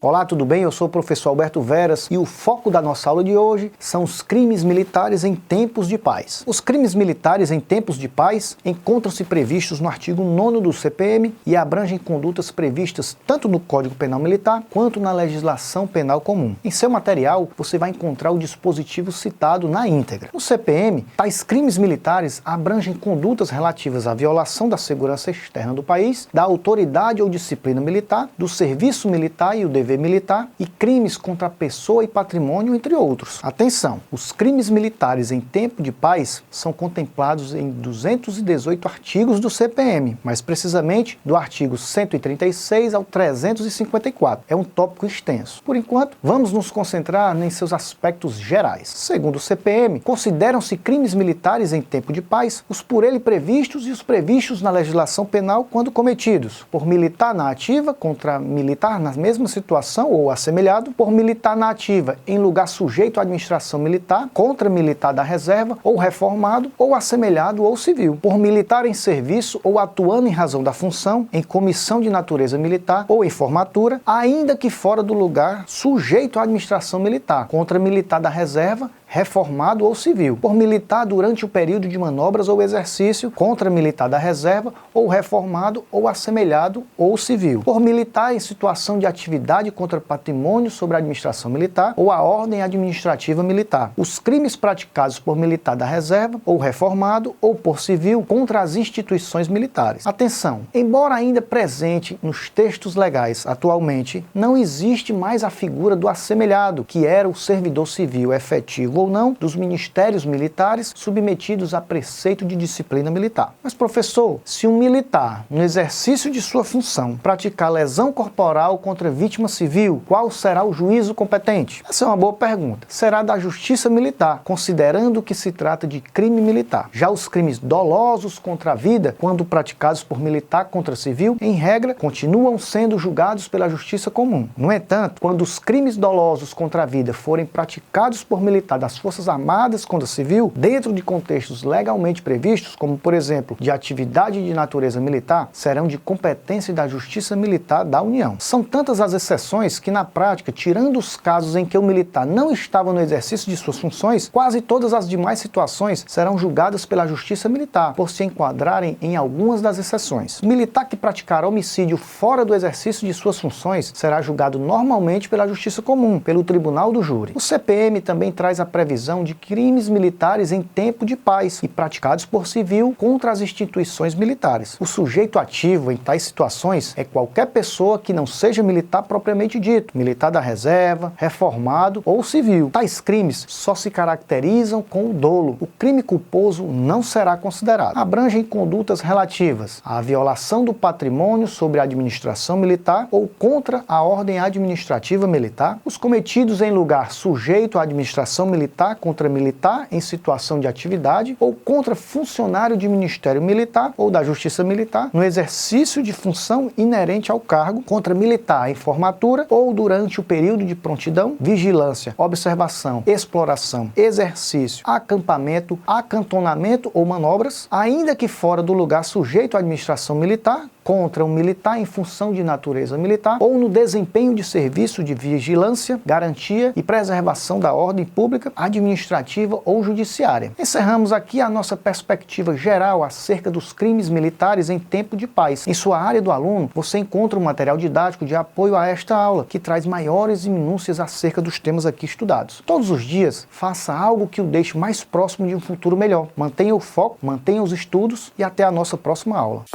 Olá, tudo bem? Eu sou o professor Alberto Veras e o foco da nossa aula de hoje são os crimes militares em tempos de paz. Os crimes militares em tempos de paz encontram-se previstos no artigo 9º do CPM e abrangem condutas previstas tanto no Código Penal Militar quanto na legislação penal comum. Em seu material, você vai encontrar o dispositivo citado na íntegra. No CPM, tais crimes militares abrangem condutas relativas à violação da segurança externa do país, da autoridade ou disciplina militar, do serviço militar e o dever militar e crimes contra a pessoa e patrimônio, entre outros. Atenção, os crimes militares em tempo de paz são contemplados em 218 artigos do CPM, mais precisamente do artigo 136 ao 354. É um tópico extenso. Por enquanto, vamos nos concentrar em seus aspectos gerais. Segundo o CPM, consideram-se crimes militares em tempo de paz os por ele previstos e os previstos na legislação penal quando cometidos por militar na ativa contra militar na mesma situação ou assemelhado, por militar na ativa em lugar sujeito à administração militar, contra militar da reserva ou reformado ou assemelhado ou civil, por militar em serviço ou atuando em razão da função, em comissão de natureza militar ou em formatura, ainda que fora do lugar sujeito à administração militar, contra militar da reserva, reformado ou civil, por militar durante o período de manobras ou exercício, contra militar da reserva ou reformado ou assemelhado ou civil, por militar em situação de atividade contra patrimônio sobre a administração militar ou a ordem administrativa militar, os crimes praticados por militar da reserva ou reformado ou por civil contra as instituições militares. Atenção, embora ainda presente nos textos legais atualmente, não existe mais a figura do assemelhado, que era o servidor civil efetivo ou não dos ministérios militares submetidos a preceito de disciplina militar. Mas, professor, se um militar, no exercício de sua função, praticar lesão corporal contra vítima civil, qual será o juízo competente? Essa é uma boa pergunta. Será da Justiça Militar, considerando que se trata de crime militar. Já os crimes dolosos contra a vida, quando praticados por militar contra civil, em regra, continuam sendo julgados pela Justiça Comum. No entanto, quando os crimes dolosos contra a vida forem praticados por militar das Forças Armadas contra civil, dentro de contextos legalmente previstos, como por exemplo, de atividade de natureza militar, serão de competência da Justiça Militar da União. São tantas as exceções que na prática, tirando os casos em que o militar não estava no exercício de suas funções, quase todas as demais situações serão julgadas pela Justiça Militar, por se enquadrarem em algumas das exceções. O militar que praticar homicídio fora do exercício de suas funções será julgado normalmente pela Justiça Comum, pelo Tribunal do Júri. O CPM também traz a previsão de crimes militares em tempo de paz e praticados por civil contra as instituições militares. O sujeito ativo em tais situações é qualquer pessoa que não seja militar propriamente dito, militar da reserva, reformado ou civil. Tais crimes só se caracterizam com o dolo. O crime culposo não será considerado. Abrangem condutas relativas à violação do patrimônio sobre a administração militar ou contra a ordem administrativa militar, os cometidos em lugar sujeito à administração militar contra militar em situação de atividade ou contra funcionário de Ministério Militar ou da Justiça Militar no exercício de função inerente ao cargo, contra militar em formatura ou durante o período de prontidão, vigilância, observação, exploração, exercício, acampamento, acantonamento ou manobras, ainda que fora do lugar sujeito à administração militar, contra um militar em função de natureza militar ou no desempenho de serviço de vigilância, garantia e preservação da ordem pública, administrativa ou judiciária. Encerramos aqui a nossa perspectiva geral acerca dos crimes militares em tempo de paz. Em sua área do aluno, você encontra um material didático de apoio a esta aula, que traz maiores minúcias acerca dos temas aqui estudados. Todos os dias, faça algo que o deixe mais próximo de um futuro melhor. Mantenha o foco, mantenha os estudos e até a nossa próxima aula.